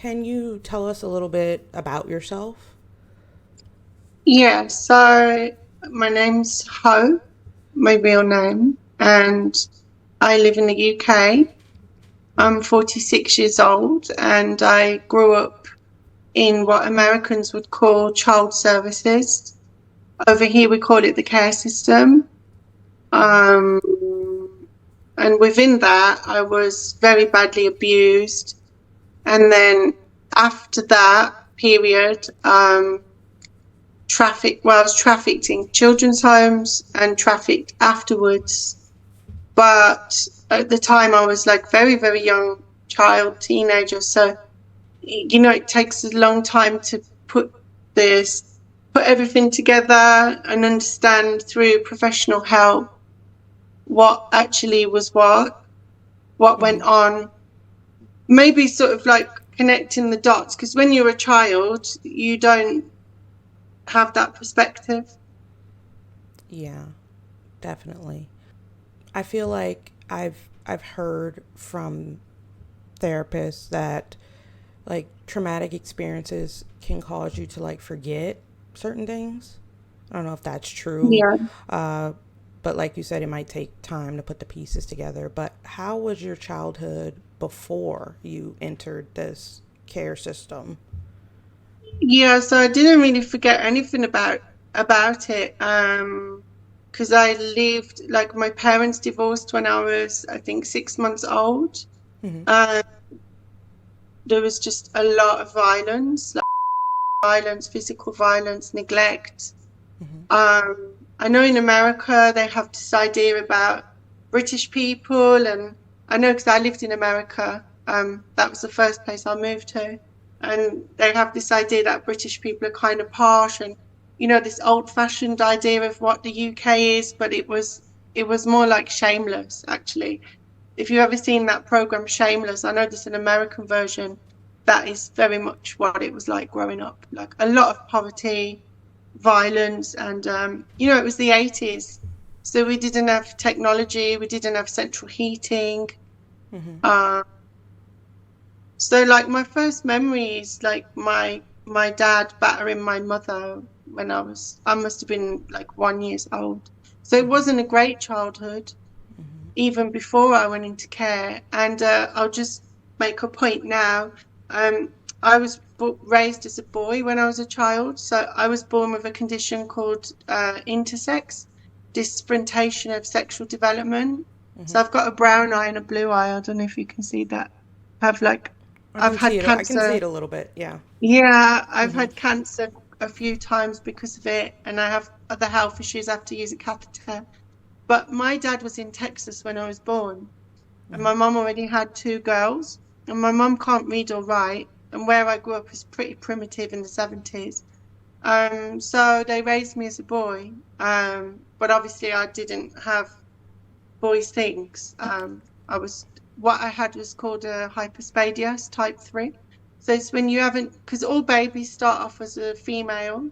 Can you tell us a little bit about yourself? Yeah, so my name's Ho, my real name, and I live in the UK. I'm 46 years old, and I grew up in what Americans would call child services. Over here, we call it the care system. Um, and within that, I was very badly abused. And then after that period, I was trafficked in children's homes and trafficked afterwards. But at the time, I was like very, very young child, teenager. So, it takes a long time to put this, put everything together and understand through professional help what actually was what went Mm-hmm. on. Maybe sort of like connecting the dots, because when you're a child, you don't have that perspective. Yeah, definitely. I feel like I've heard from therapists that like traumatic experiences can cause you to like forget certain things. I don't know if that's true, Yeah. uh, but like you said, it might take time to put the pieces together. But how was your childhood before you entered this care system? Yeah, so I didn't really forget anything about it. Because I lived like my parents divorced when I was, I think, 6 months old. Mm-hmm. Um, there was just a lot of violence, like violence, physical violence, neglect. Mm-hmm. I know in America they have this idea about British people, and I know because I lived in America. That was the first place I moved to, and they have this idea that British people are kind of harsh, and this old-fashioned idea of what the UK is, but it was more like Shameless, actually. If you've ever seen that program Shameless, I know there's an American version that is very much what it was like growing up, like a lot of poverty, violence, and it was the 80s, so we didn't have technology, we didn't have central heating. Mm-hmm. uh, so like my first memory is like my dad battering my mother when I must have been like 1 years old. So it Mm-hmm. wasn't a great childhood Mm-hmm. even before I went into care. And I'll just make a point now. I was raised as a boy when I was a child. So I was born with a condition called intersex, differentiation of sexual development. Mm-hmm. So I've got a brown eye and a blue eye. I don't know if you can see that. I've like, I I've can see had it. I can see cancer. it a little bit. Yeah. Yeah, I've Mm-hmm. had cancer a few times because of it, and I have other health issues. I have to use a catheter. But my dad was in Texas when I was born, and Mm-hmm. my mum already had two girls, and my mum can't read or write, and where I grew up is pretty primitive in the 70s. So they raised me as a boy, but obviously I didn't have boys' things. What I had was called a hyperspadias type 3. So it's when you haven't, because all babies start off as a female,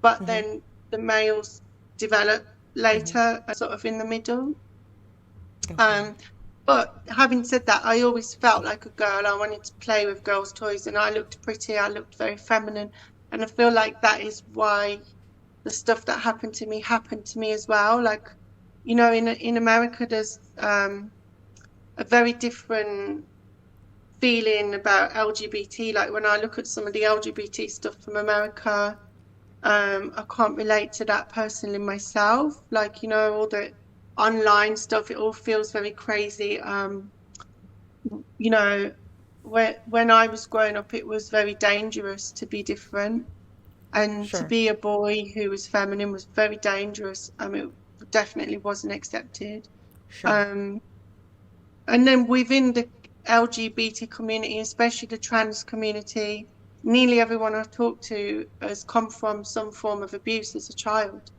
but Mm-hmm. then the males develop Mm-hmm. later, sort of in the middle. Okay. Um, but having said that, I always felt like a girl. I wanted to play with girls' toys, and I looked pretty. I looked very feminine, and I feel like that is why the stuff that happened to me as well. Like, in America, there's a very different feeling about LGBT. Like when I look at some of the LGBT stuff from America, I can't relate to that personally myself. Like, all the online stuff, it all feels very crazy. You know, when I was growing up, it was very dangerous to be different. And to Sure. be a boy who was feminine was very dangerous. It definitely wasn't accepted. Sure. Um, and then within the LGBT community, especially the trans community, nearly everyone I've talked to has come from some form of abuse as a child.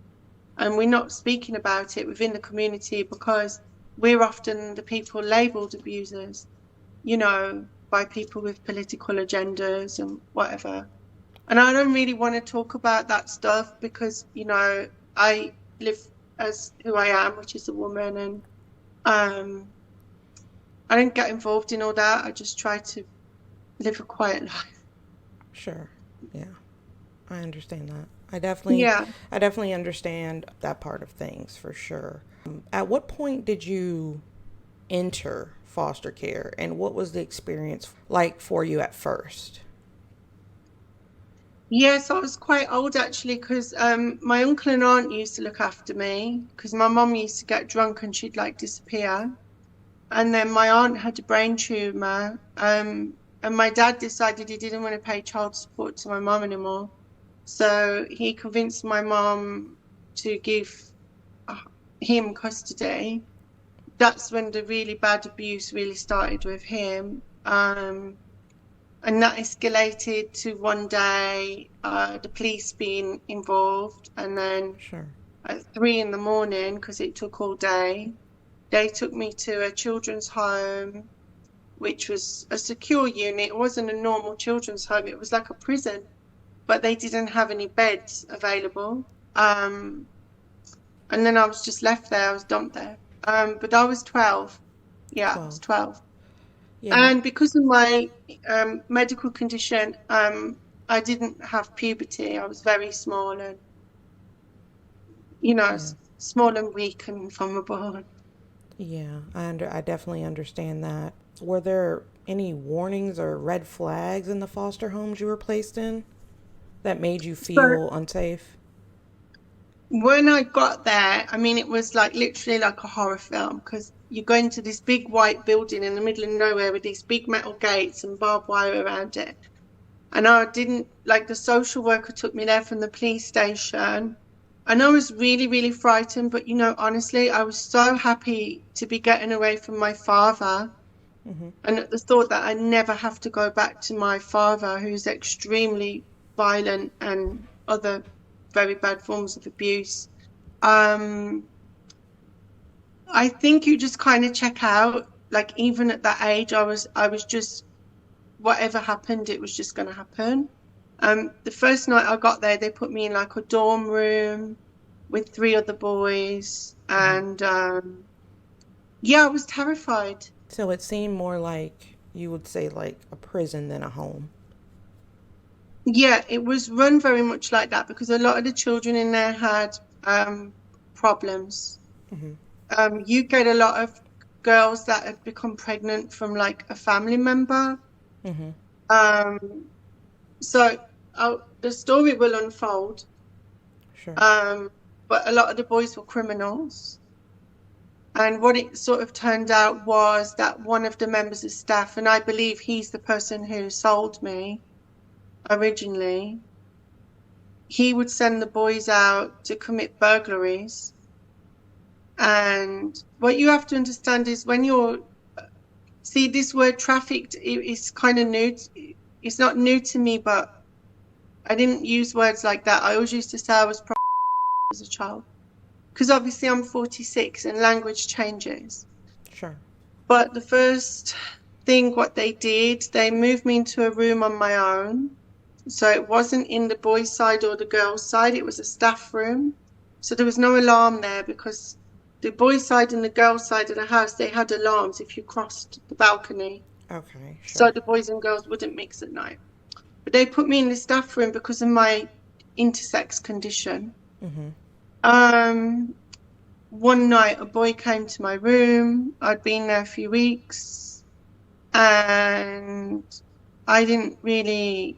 And we're not speaking about it within the community because we're often the people labeled abusers, by people with political agendas and whatever. And I don't really want to talk about that stuff because, I live as who I am, which is a woman, and um, I don't get involved in all that. I just try to live a quiet life. Sure. Yeah. I understand that. Yeah. I definitely understand that part of things for sure. At what point did you enter foster care, and what was the experience like for you at first? Yes, I was quite old actually because my uncle and aunt used to look after me because my mum used to get drunk and she'd like disappear. And then my aunt had a brain tumor. And my dad decided he didn't want to pay child support to my mum anymore. So he convinced my mum to give uh, him custody. That's when the really bad abuse really started with him. And that escalated to one day the police being involved. And then Sure. at 3 in the morning, because it took all day, they took me to a children's home, which was a secure unit. It wasn't a normal children's home, it was like a prison, but they didn't have any beds available. And then I was just left there, I was dumped there. But I was 12. Yeah, I was 12. 12. Yeah. And because of my medical condition, I didn't have puberty. I was very small and, Yeah. small and weak and vulnerable. Yeah. I definitely understand that. Were there any warnings or red flags in the foster homes you were placed in that made you So feel unsafe? when I got there, I mean, it was like literally like a horror film because you go into this big white building in the middle of nowhere with these big metal gates and barbed wire around it. And I didn't like the social worker took me there from the police station. And I was really, really frightened. But, honestly, I was so happy to be getting away from my father. Mm-hmm. And at the thought that I never have to go back to my father, who's extremely violent and other very bad forms of abuse. Um, I think you just kind of check out. Like even at that age, I was just whatever happened, it was just going to happen. The first night I got there, they put me in like a dorm room with three other boys, Mm-hmm. and yeah, I was terrified. So it seemed more like you would say like a prison than a home. Yeah, it was run very much like that because a lot of the children in there had problems. Mm-hmm. You get a lot of girls that have become pregnant from like a family member. Mm-hmm. Um, so the story will unfold. Sure. Um, but a lot of the boys were criminals. And what it sort of turned out was that one of the members of staff, and I believe he's the person who sold me originally, he would send the boys out to commit burglaries. And what you have to understand is when see, this word trafficked is kind of new. It's not new to me, but I didn't use words like that. I always used to say I was as a child. Because obviously I'm 46 and language changes. Sure. But the first thing, what they did, they moved me into a room on my own. So it wasn't in the boys' side or the girls' side, it was a staff room. So there was no alarm there because the boys' side and the girls' side of the house, they had alarms if you crossed the balcony. Okay. So Sure. the boys and girls wouldn't mix at night. But they put me in the staff room because of my intersex condition. Mm-hmm. One night a boy came to my room. I'd been there a few weeks and I didn't really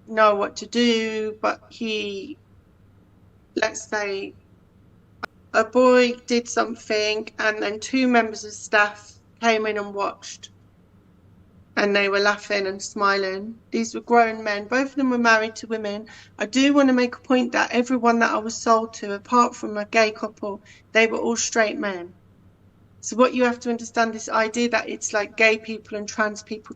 know what to do, but let's say, a boy did something and then two members of staff came in and watched. And they were laughing and smiling. These were grown men. Both of them were married to women. I do want to make a point that everyone that I was sold to, apart from a gay couple, they were all straight men. So what you have to understand, this idea that it's like gay people and trans people,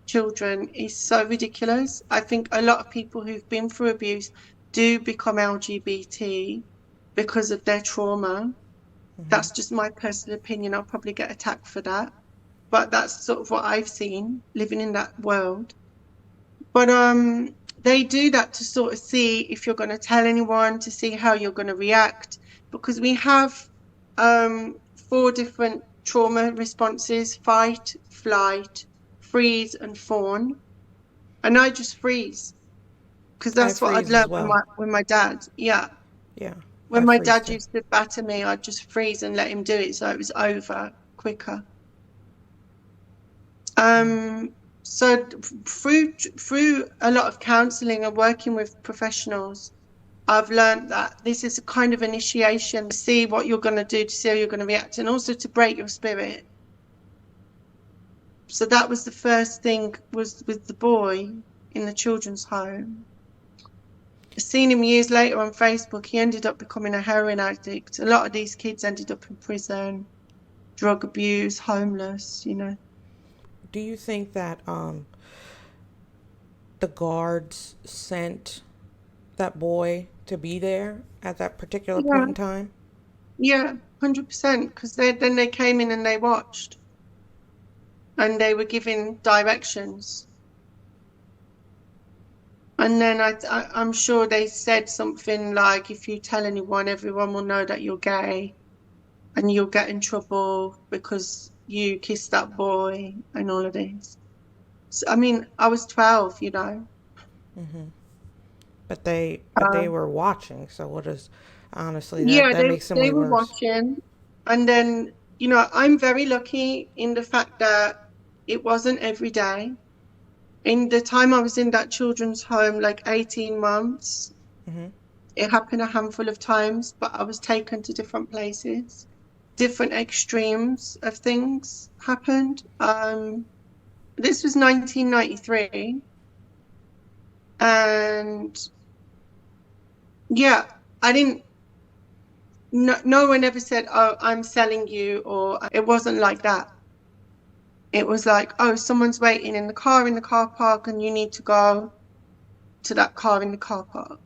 children, is so ridiculous. I think a lot of people who've been through abuse do become LGBT because of their trauma. Mm-hmm. That's just my personal opinion. I'll probably get attacked for that. But that's sort of what I've seen living in that world. But they do that to sort of see if you're going to tell anyone, to see how you're going to react, because we have 4 different trauma responses: fight, flight, freeze and fawn. And I just freeze because I that's what I'd freeze as learned well. with my dad. Yeah. Yeah, When I my freeze dad too. used to batter me, I'd just freeze and let him do it so it was over quicker. Yeah. So through a lot of counseling and working with professionals, I've learned that this is a kind of initiation to see what you're going to do, to see how you're going to react, and also to break your spirit. So that was the first thing, was with the boy in the children's home. Seen him years later on Facebook. He ended up becoming a heroin addict. A lot of these kids ended up in prison, drug abuse, homeless, you know. Do you think that the guards sent that boy to be there at that particular Yeah, point in time? yeah, 100%. Because then they came in and they watched, and they were giving directions. And then I'm sure they said something like, if you tell anyone, everyone will know that you're gay and you'll get in trouble because you kissed that boy and all of this. So, I mean, I was 12, you know. But they were watching, so what is honestly Yeah, that makes them they way were worse. watching. And then, you know, I'm very lucky in the fact that it wasn't every day. In the time I was in that children's home, like 18 months, it happened a handful of times, but I was taken to different places. Different extremes of things happened. This was 1993. And yeah, I didn't, no one ever said, oh, I'm selling you, or it wasn't like that. It was like, oh, someone's waiting in the car park, and you need to go to that car in the car park.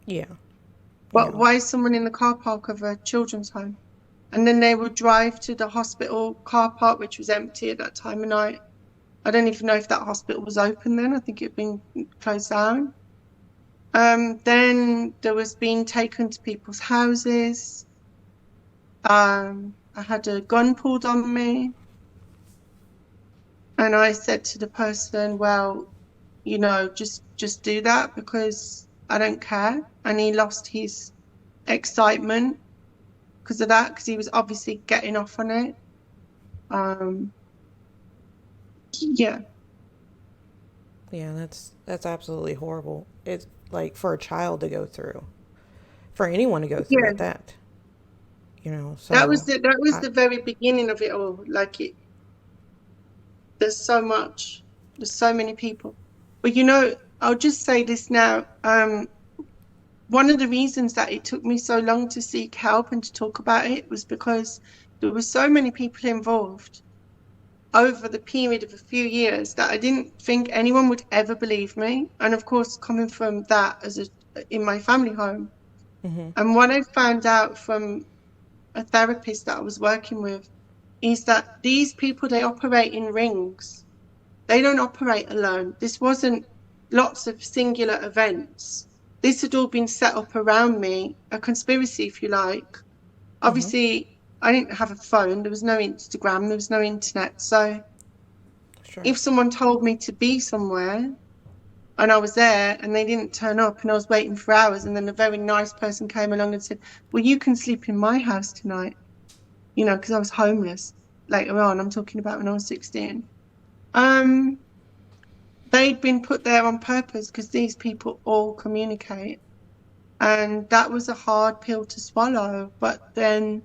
Yeah, But yeah. why is someone in the car park of a children's home? And then they would drive to the hospital car park, which was empty at that time of night. I don't even know if that hospital was open then. I think it had been closed down. Then there was being taken to people's houses. I had a gun pulled on me. And I said to the person, well, you know, just do that because I don't care. And he lost his excitement because of that, because he was obviously getting off on it. Yeah. Yeah, that's absolutely horrible. It's like for a child to go through, for anyone to go through Yeah. at that. That was So the very beginning of it all. Like there's so much, there's so many people. But you know, I'll just say this now. One of the reasons that it took me so long to seek help and to talk about it was because there were so many people involved over the period of a few years that I didn't think anyone would ever believe me. And of course, coming from that in my family home. And what I found out from a therapist that I was working with is that these people, they operate in rings. They don't operate alone. This wasn't lots of singular events. This had all been set up around me, a conspiracy, if you like. Obviously, I didn't have a phone. There was no Instagram. There was no internet. So sure. if someone told me to be somewhere and I was there and they didn't turn up and I was waiting for hours, and then a very nice person came along and said, well, you can sleep in my house tonight, you know, because I was homeless later on. I'm talking about when I was 16. They'd been put there on purpose because these people all communicate. And that was a hard pill to swallow. But then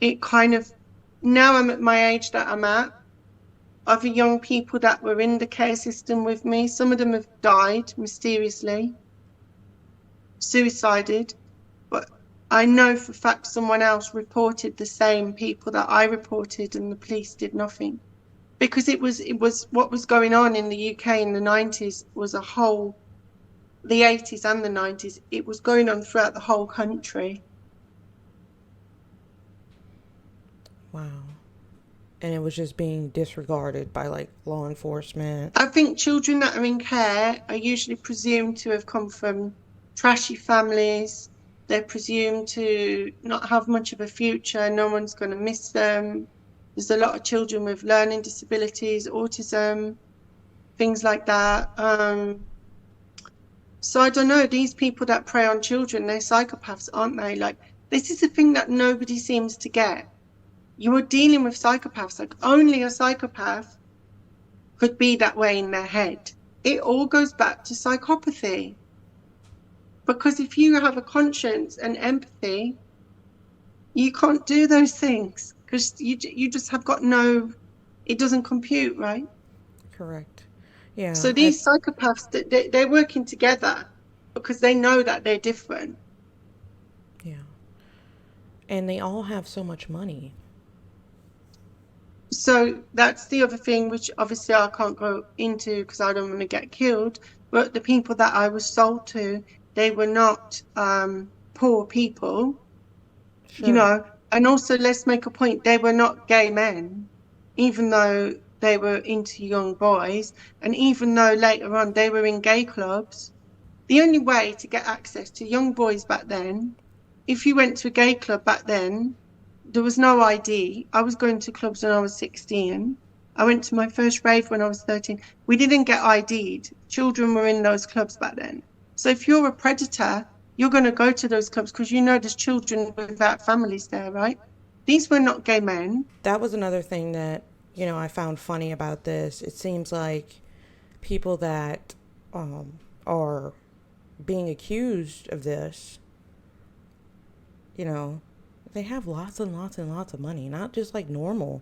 it kind of, now I'm at my age that I'm at, other young people that were in the care system with me, some of them have died mysteriously, suicided. But I know for a fact someone else reported the same people that I reported, and the police did nothing. Because it was what was going on in the UK in the 90s was the 80s and the 90s. It was going on throughout the whole country. Wow. And it was just being disregarded by like law enforcement. I think children that are in care are usually presumed to have come from trashy families. They're presumed to not have much of a future. No one's going to miss them. There's a lot of children with learning disabilities, autism, things like that. So I don't know, these people that prey on children, they're psychopaths, aren't they? Like, this is the thing that nobody seems to get. You are dealing with psychopaths. Like, only a psychopath could be that way in their head. It all goes back to psychopathy. Because if you have a conscience and empathy, you can't do those things because you just have got no, it doesn't compute, right? Correct. Yeah. So these psychopaths, they're working together because they know that they're different. Yeah. And they all have so much money. So that's the other thing, which obviously I can't go into because I don't want to get killed. But the people that I was sold to, they were not poor people, you Sure. know. And also, let's make a point, they were not gay men, even though they were into young boys. And even though later on they were in gay clubs, the only way to get access to young boys back then, if you went to a gay club back then, there was no ID. I was going to clubs when I was 16. I went to my first rave when I was 13. We didn't get ID'd. Children were in those clubs back then. So if you're a predator, you're going to go to those clubs because you know there's children without families there, right? These were not gay men. That was another thing that, I found funny about this. It seems like people that are being accused of this, they have lots and lots and lots of money, not just like normal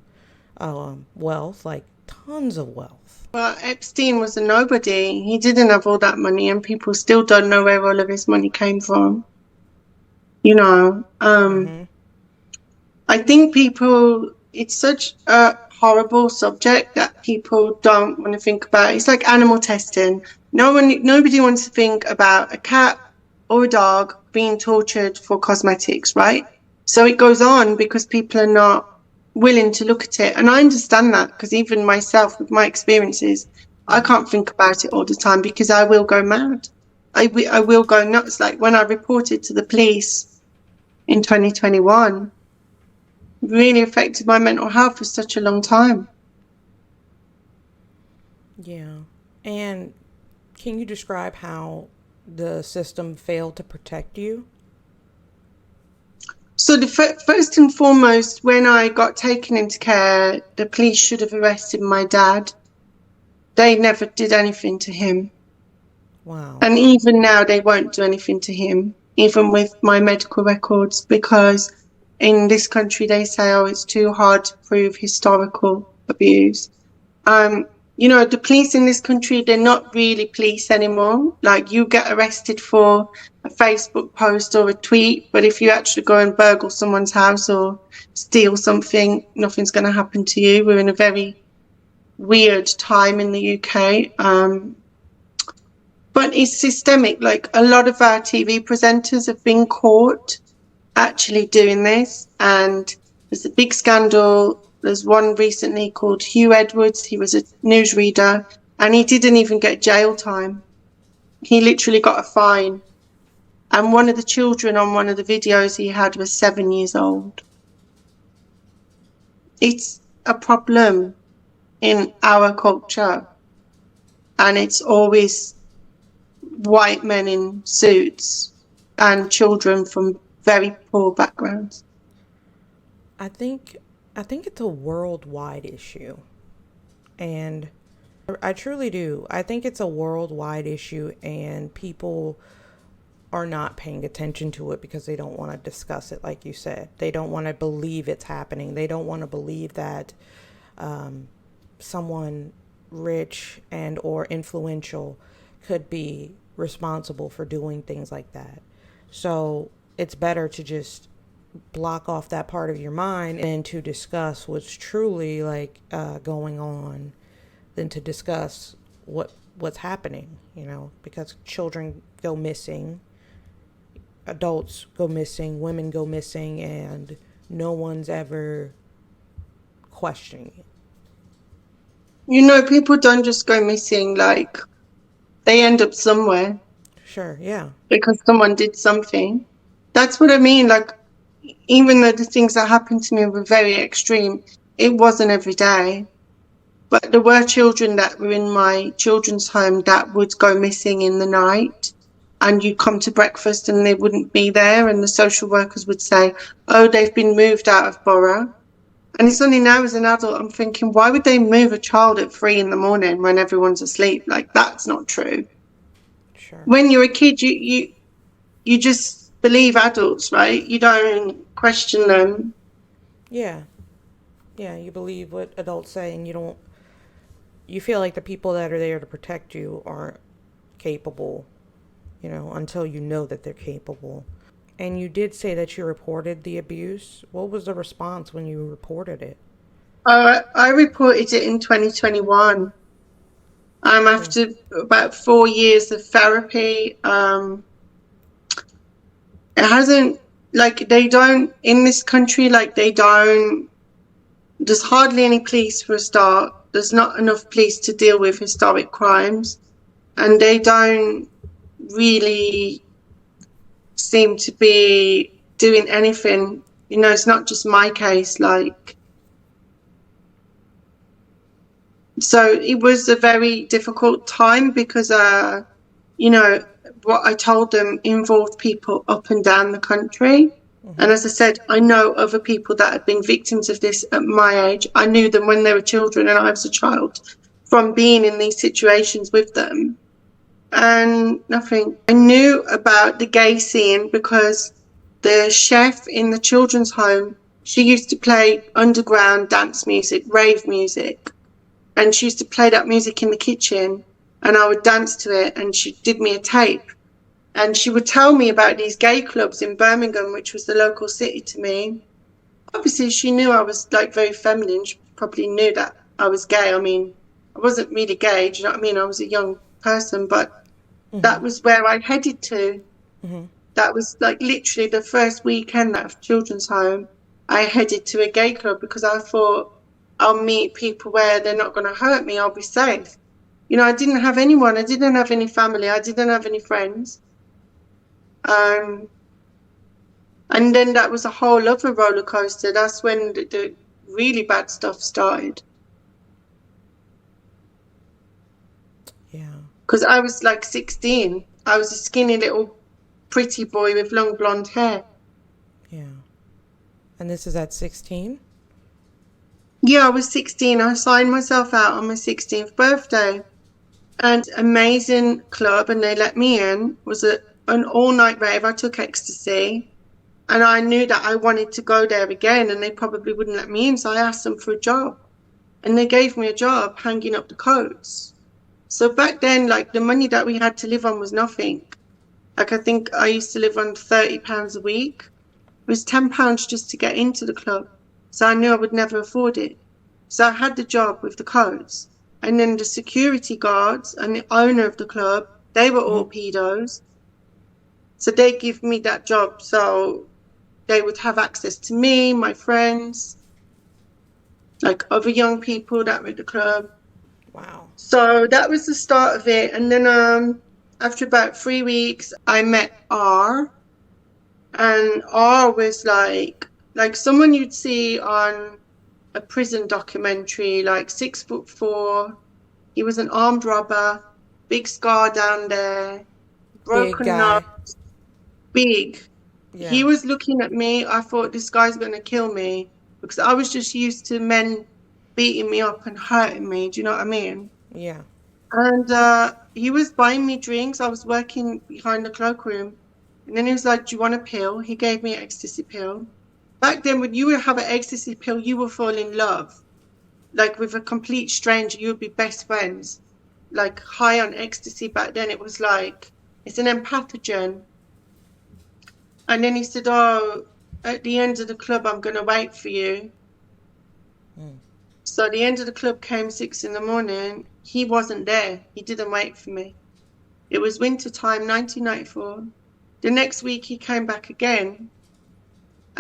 wealth, like tons of wealth. Well, Epstein was a nobody. He didn't have all that money, and people still don't know where all of his money came from. Mm-hmm. I think it's such a horrible subject that people don't want to think about. It's like animal testing. Nobody wants to think about a cat or a dog being tortured for cosmetics, right? So it goes on because people are not willing to look at it. And I understand that because even myself, with my experiences, I can't think about it all the time because I will go mad. I will go nuts. Like when I reported to the police in 2021, really affected my mental health for such a long time. Yeah. And can you describe how the system failed to protect you? So the first and foremost, when I got taken into care, the police should have arrested my dad. They never did anything to him. Wow. And even now they won't do anything to him, even with my medical records, because in this country they say, oh, it's too hard to prove historical abuse. The police in this country, they're not really police anymore. Like, you get arrested for a Facebook post or a tweet, but if you actually go and burgle someone's house or steal something, nothing's going to happen to you. We're in a very weird time in the UK. But it's systemic. Like, a lot of our TV presenters have been caught actually doing this, and there's a big scandal. There's one recently called Hugh Edwards. He was a newsreader and he didn't even get jail time. He literally got a fine. And one of the children on one of the videos he had was 7 years old. It's a problem in our culture. And it's always white men in suits and children from very poor backgrounds. I think it's a worldwide issue. And I truly do. I think it's a worldwide issue, and people are not paying attention to it because they don't want to discuss it, like you said. They don't want to believe it's happening. They don't want to believe that someone rich and or influential could be responsible for doing things like that. So it's better to just block off that part of your mind and to discuss what's truly going on than to discuss what's happening, because children go missing, adults go missing, women go missing, and no one's ever questioning it. People don't just go missing, like they end up somewhere. Sure, yeah. Because someone did something. That's what I mean. Like, even though the things that happened to me were very extreme, it wasn't every day. But there were children that were in my children's home that would go missing in the night, and you'd come to breakfast and they wouldn't be there, and the social workers would say, oh, they've been moved out of borough. And it's only now as an adult I'm thinking, why would they move a child at 3 a.m. when everyone's asleep? Like, that's not true. Sure. When you're a kid, you just believe adults, right? You don't question them. Yeah. Yeah, you believe what adults say, and you feel like the people that are there to protect you aren't capable, until you know that they're capable. And you did say that you reported the abuse. What was the response when you reported it? I reported it in 2021. Hmm. After about 4 years of therapy, it hasn't, like, they don't, in this country, like, they don't, there's hardly any police for a start. There's not enough police to deal with historic crimes, and they don't really seem to be doing anything. It's not just my case, like, so it was a very difficult time because, you know, what I told them involved people up and down the country. Mm-hmm. And as I said, I know other people that have been victims of this at my age. I knew them when they were children and I was a child from being in these situations with them. And nothing. I knew about the gay scene because the chef in the children's home, she used to play underground dance music, rave music, and she used to play that music in the kitchen, and I would dance to it, and she did me a tape, and she would tell me about these gay clubs in Birmingham, which was the local city to me. Obviously she knew I was, like, very feminine. She probably knew that I was gay. I mean, I wasn't really gay, do you know what I mean? I was a young person, but Mm-hmm. that was where I headed to. Mm-hmm. That was, like, literally the first weekend of children's home. I headed to a gay club because I thought, I'll meet people where they're not going to hurt me. I'll be safe. I didn't have anyone. I didn't have any family. I didn't have any friends. Um, and then that was a whole other roller coaster. That's when the really bad stuff started. Yeah. Because I was like 16. I was a skinny little pretty boy with long blonde hair. Yeah. And this is at 16? Yeah, I was 16. I signed myself out on my 16th birthday. And amazing club, and they let me in. It was an all-night rave. I took ecstasy, and I knew that I wanted to go there again, and they probably wouldn't let me in, so I asked them for a job, and they gave me a job hanging up the coats. So back then, like, the money that we had to live on was nothing. Like, I think I used to live on £30 a week. It was £10 just to get into the club, so I knew I would never afford it. So I had the job with the coats. And then the security guards and the owner of the club, they were all Mm-hmm. pedos. So they give me that job so they would have access to me, my friends, like other young people that were at the club. Wow. So that was the start of it. And then after about 3 weeks, I met R. And R was like someone you'd see on a prison documentary, like 6'4". He was an armed robber, big scar down there, Big broken nose, guy. big. He Yeah. was looking at me. I thought, this guy's going to kill me because I was just used to men beating me up and hurting me. Do you know what I mean? Yeah. And he was buying me drinks. I was working behind the cloakroom. And then he was like, do you want a pill? He gave me an ecstasy pill. Back then, when you would have an ecstasy pill, you would fall in love. Like, with a complete stranger, you would be best friends. Like, high on ecstasy back then, it was like, it's an empathogen. And then he said, oh, at the end of the club, I'm going to wait for you. Mm. So the end of the club came 6 a.m. He wasn't there. He didn't wait for me. It was winter time, 1994. The next week, he came back again.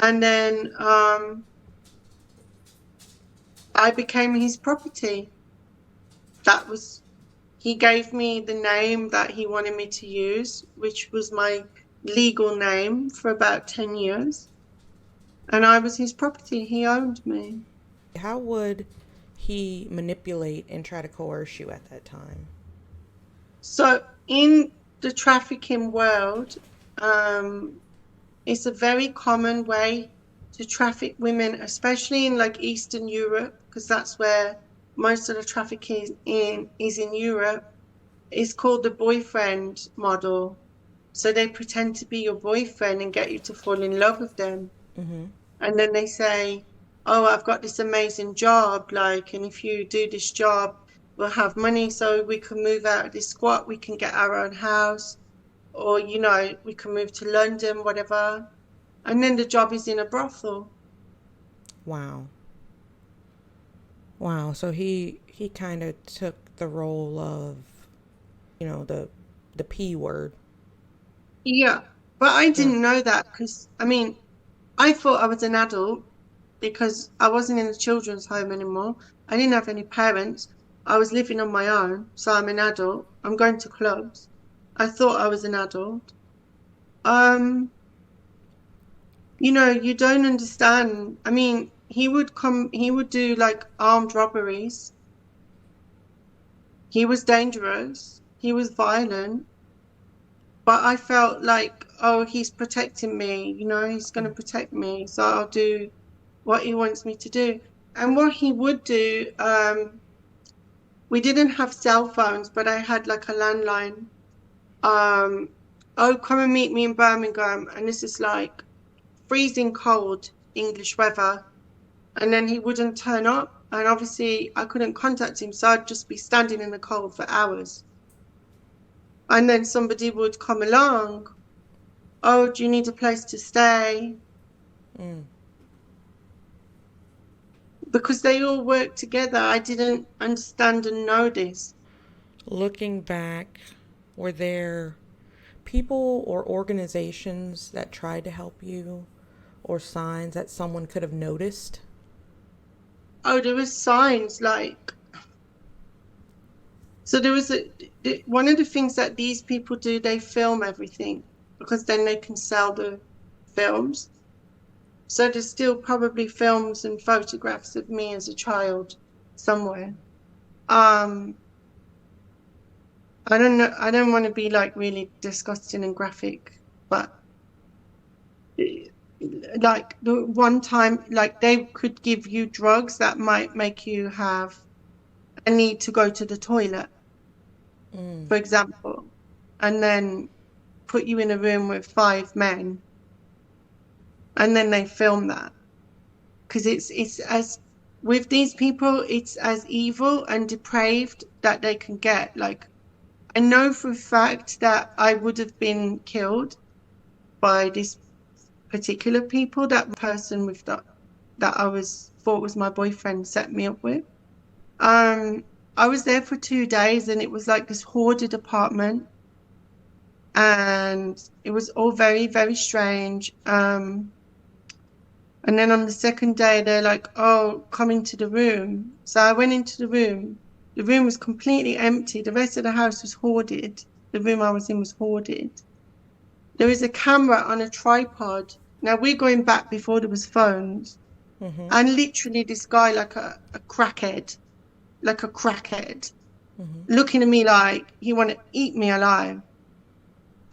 And then I became his property. That was, he gave me the name that he wanted me to use, which was my legal name for about 10 years. And I was his property. He owned me. How would he manipulate and try to coerce you at that time? So in the trafficking world, um, it's a very common way to traffic women, especially in like Eastern Europe, because that's where most of the trafficking in is in Europe. It's called the boyfriend model. So they pretend to be your boyfriend and get you to fall in love with them. Mm-hmm. And then they say, "Oh, I've got this amazing job, like, and if you do this job, we'll have money so we can move out of this squat, we can get our own house, or, we can move to London, whatever." And then the job is in a brothel. Wow. Wow. So he kind of took the role of, the P word. Yeah. But I Mm. didn't know that because, I mean, I thought I was an adult because I wasn't in the children's home anymore. I didn't have any parents. I was living on my own, so I'm an adult. I'm going to clubs. I thought I was an adult. Um, you don't understand. I mean, he would do like armed robberies. He was dangerous. He was violent. But I felt like, oh, he's protecting me, he's going to protect me. So I'll do what he wants me to do. And what he would do, we didn't have cell phones, but I had like a landline. Um, oh, come and meet me in Birmingham. And this is like freezing cold English weather. And then he wouldn't turn up. And obviously I couldn't contact him. So I'd just be standing in the cold for hours. And then somebody would come along. Oh, do you need a place to stay? Mm. Because they all work together. I didn't understand and know this. Looking back, were there people or organizations that tried to help you, or signs that someone could have noticed? Oh, there was signs like, so there was one of the things that these people do, they film everything because then they can sell the films. So there's still probably films and photographs of me as a child somewhere. Um, I don't know. I don't want to be like really disgusting and graphic, but like the one time, like they could give you drugs that might make you have a need to go to the toilet, Mm. for example, and then put you in a room with five men, and then they film that because it's as with these people, it's as evil and depraved that they can get. Like I know for a fact that I would have been killed by this particular people. That person with that I was thought was my boyfriend set me up with. Um, I was there for 2 days, and it was like this hoarded apartment, and it was all very, very strange. And then on the second day, they're like, "Oh, come into the room." So I went into the room. The room was completely empty. The rest of the house was hoarded. The room I was in was hoarded. There was a camera on a tripod. Now we're going back before there was phones. Mm-hmm. And literally this guy like a crackhead, Mm-hmm. looking at me like he wanted to eat me alive.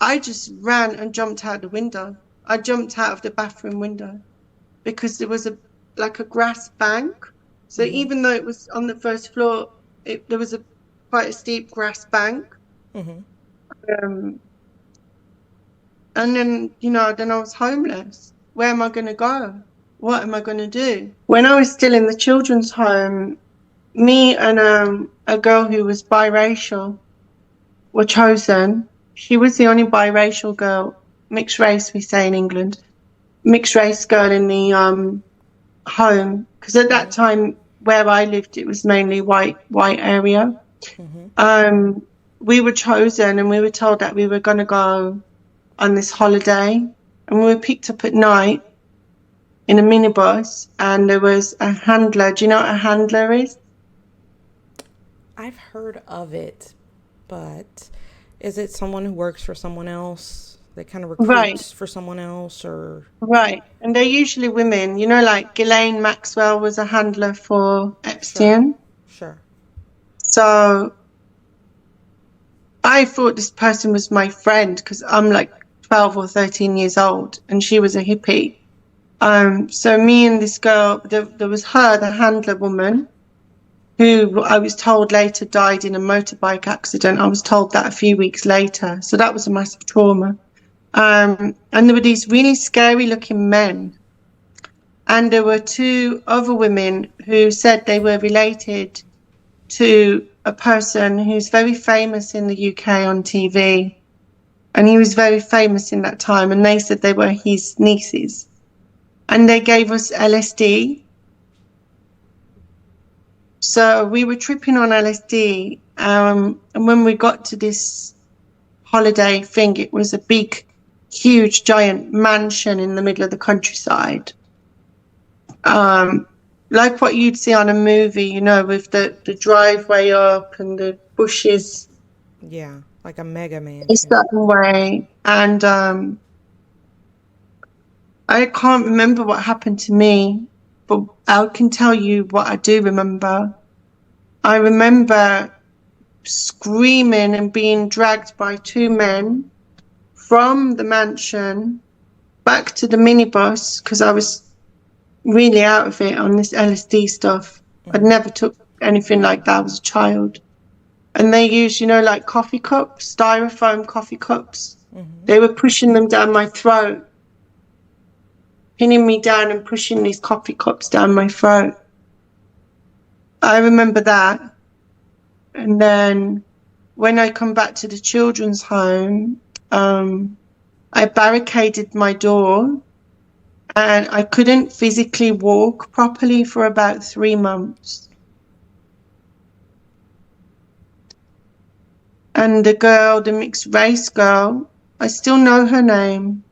I just ran and jumped out the window. I jumped out of the bathroom window because there was a grass bank. So Mm-hmm. even though it was on the first floor, there was quite a steep grass bank. Mm-hmm. Um, and then I was homeless. Where am I going to go? What am I going to do? When I was still in the children's home, me and a girl who was biracial were chosen. She was the only biracial girl, mixed race, we say in England, mixed race girl in the home. Because at that Mm-hmm. time where I lived, it was mainly white area. Mm-hmm. Um, we were chosen, and we were told that we were going to go on this holiday, and we were picked up at night in a minibus, and there was a handler. Do you know what a handler is? I've heard of it, but is it someone who works for someone else? that kind of Right, recruits for someone else, or right. And they're usually women. You know, like Ghislaine Maxwell was a handler for sure, Epstein. sure, So I thought this person was my friend because I'm like 12 or 13 years old and she was a hippie. So me and this girl, there was her, the handler woman, who I was told later died in a motorbike accident. I was told that a few weeks later. So that was a massive trauma. And there were these really scary looking men. And there were two other women who said they were related to a person who's very famous in the UK on TV. And he was very famous in that time. And they said they were his nieces. And they gave us LSD. So we were tripping on LSD. And when we got to this holiday thing, it was a big, huge, giant mansion in the middle of the countryside. Like what you'd see on a movie, you know, with the driveway up and the bushes yeah, like a mega a mansion. certain way. And I can't remember what happened to me, but I can tell you what I do remember. I remember screaming and being dragged by two men from the mansion back to the minibus because I was really out of it on this LSD stuff. I'd Mm-hmm. never took anything like that. I was a child. And they used, you know, like coffee cups, styrofoam coffee cups. Mm-hmm. They were pushing them down my throat, pinning me down and pushing these coffee cups down my throat. I remember that. And then when I come back to the children's home, I barricaded my door and I couldn't physically walk properly for about 3 months. And the girl, the mixed race girl, I still know her name.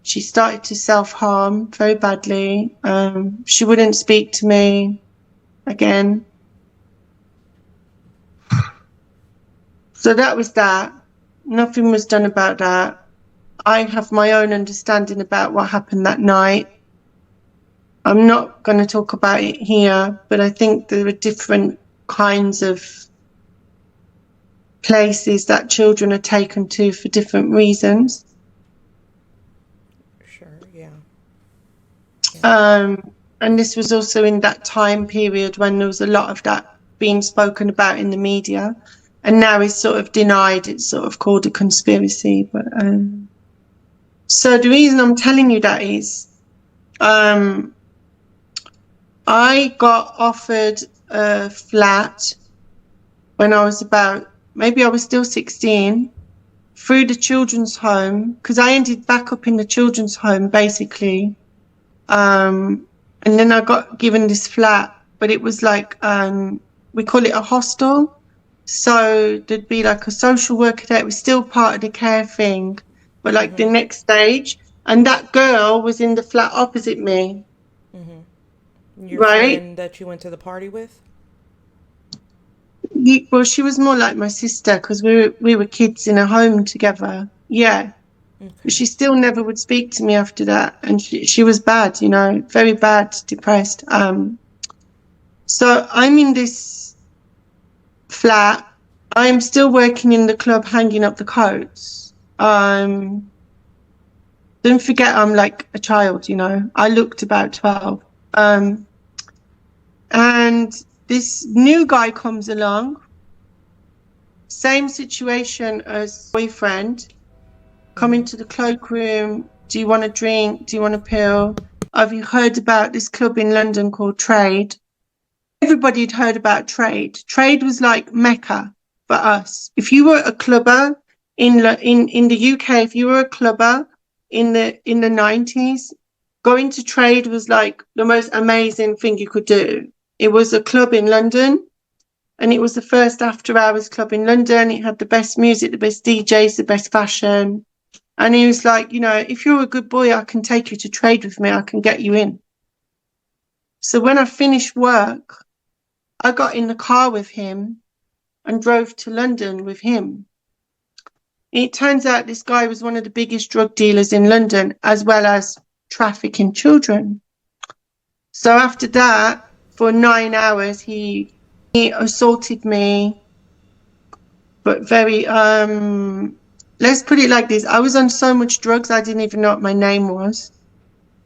She started to self-harm very badly. She wouldn't speak to me again. So that was that. Nothing was done about that. I have my own understanding about what happened that night. I'm not going to talk about it here, but I think there are different kinds of places that children are taken to for different reasons. Sure, yeah. And this was also in that time period when there was a lot of that being spoken about in the media, and now it's sort of denied. It's sort of called a conspiracy. But so the reason I'm telling you that is, I got offered a flat when I was maybe I was still 16, through the children's home, because I ended back up in the children's home basically. And then I got given this flat, but it was like, we call it a hostel. So there'd be like a social worker there. It was still part of the care thing, but like the next stage. And that girl was in the flat opposite me. Your Right? friend that you went to the party with? Well, she was more like my sister because we were kids in a home together. Yeah. But Okay. she still never would speak to me after that. And she was bad, you know, very bad, depressed. So I'm in this flat. I'm still working in the club, hanging up the coats. Don't forget I'm like a child, you know. I looked about 12. And this new guy comes along. Same situation as boyfriend. Come into the cloakroom. Do you want a drink? Do you want a pill? Have you heard about this club in London called Trade? Everybody had heard about Trade. Trade was like Mecca for us. If you were a clubber in the UK, if you were a clubber in the 90s, going to Trade was like the most amazing thing you could do. It was a club in London, and it was the first after hours club in London. It had the best music, the best DJs, the best fashion. And he was like, you know, if you're a good boy, I can take you to Trade with me. I can get you in. So when I finished work, I got in the car with him and drove to London with him. It turns out this guy was one of the biggest drug dealers in London, as well as trafficking children. So after that, for 9 hours, he assaulted me, but very let's put it like this. I was on so much drugs I didn't even know what my name was.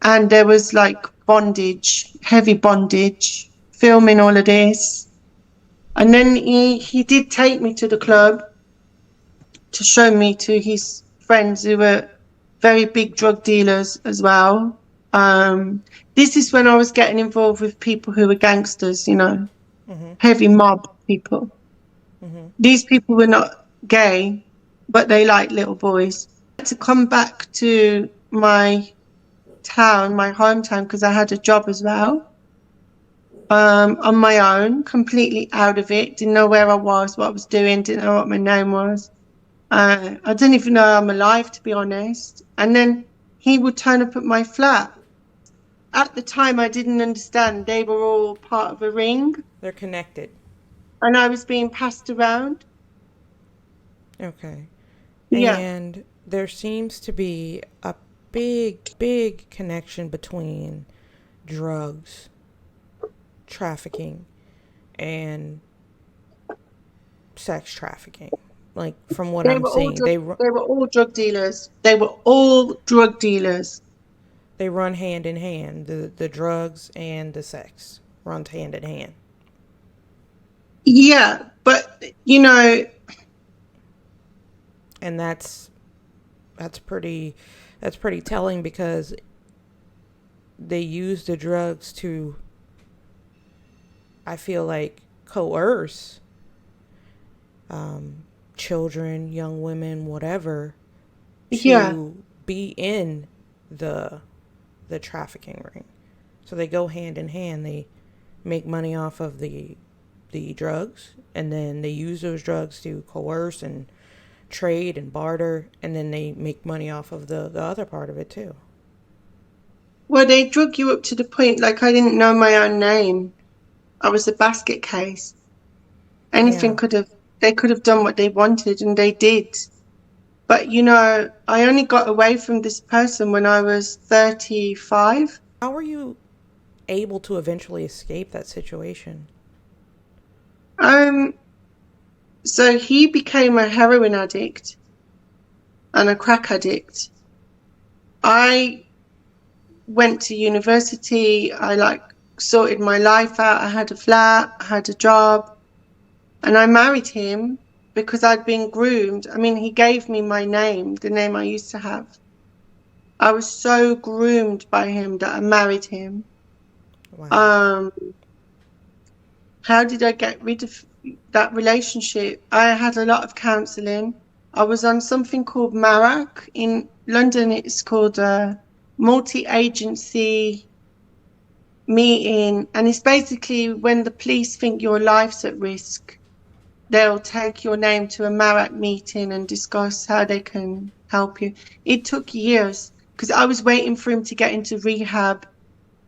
And there was like bondage, heavy bondage, filming all of this. And then he did take me to the club to show me to his friends who were very big drug dealers as well. This is when I was getting involved with people who were gangsters, you know, heavy mob people. These people were not gay, but they liked little boys. To come back to my town, my hometown, because I had a job as well, on my own, completely out of it, didn't know where I was, what I was doing, didn't know what my name was. I didn't even know I'm alive, to be honest. And then he would turn up at my flat. At the time, I didn't understand. They were all part of a ring. They're connected. And I was being passed around. Okay. Yeah. And there seems to be a big connection between drugs, trafficking, and sex trafficking. Like, from what I'm seeing, They were all drug dealers. They were all drug dealers. they run hand in hand. The drugs and the sex runs hand in hand. Yeah, but you know, And that's pretty telling, because they use the drugs to, I feel like, coerce children, young women, whatever, to yeah. be in the trafficking ring. So they go hand in hand. They make money off of the drugs, and then they use those drugs to coerce and trade and barter, and then they make money off of the other part of it too. Well, they drug you up to the point like I didn't know my own name. I was a basket case. Anything Yeah. they could have done what they wanted, and they did. But you know, I only got away from this person when I was 35. How were you able to eventually escape that situation? Um, so he became a heroin addict and a crack addict. I went to university. I like sorted my life out. I had a flat, I had a job, and I married him because I'd been groomed. I mean, he gave me my name, the name I used to have. I was so groomed by him that I married him. Wow. How did I get rid of that relationship? I had a lot of counselling. I was on something called MARAC. In London, it's called a multi-agency meeting. And it's basically when the police think your life's at risk, they'll take your name to a MARAC meeting and discuss how they can help you. It took years because I was waiting for him to get into rehab.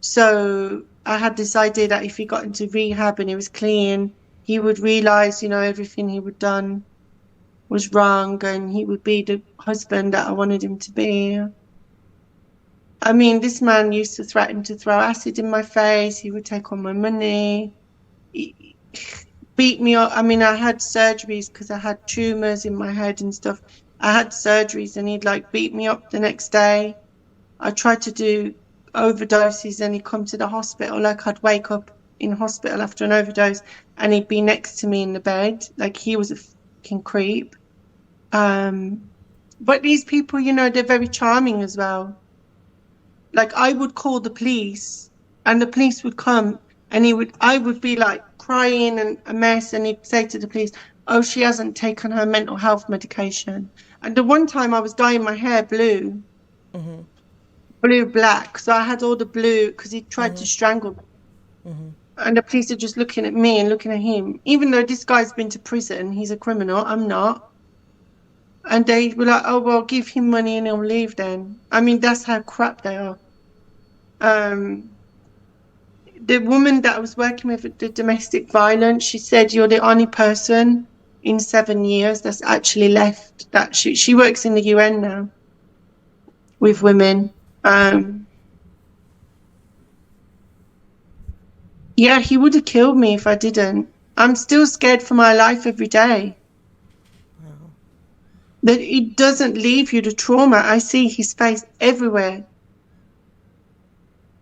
So I had this idea that if he got into rehab and he was clean, he would realize, you know, everything he would done was wrong, and he would be the husband that I wanted him to be. I mean, this man used to threaten to throw acid in my face. He would take all my money. He beat me up. I mean, I had surgeries because I had tumors in my head and stuff. I had surgeries, and he'd like beat me up the next day. I tried to do overdoses, and he'd come to the hospital. Like, I'd wake up in hospital after an overdose, and he'd be next to me in the bed. Like, he was a fucking creep. But these people, you know, they're very charming as well. Like, I would call the police, and the police would come, and I would be like crying and a mess, and he'd say to the police, "Oh, she hasn't taken her mental health medication." And the one time I was dyeing my hair blue, black, so I had all the blue because he tried to strangle me. And the police are just looking at me and looking at him, even though this guy's been to prison. He's a criminal. I'm not. And they were like, "Oh, well, give him money and he'll leave then." I mean, that's how crap they are. The woman that I was working with at the domestic violence, she said, "You're the only person in 7 years that's actually left. That she works in the UN now with Wow. women. Yeah, he would have killed me if I didn't. I'm still scared for my life every day. Wow. That it doesn't leave you, the trauma. I see his face everywhere.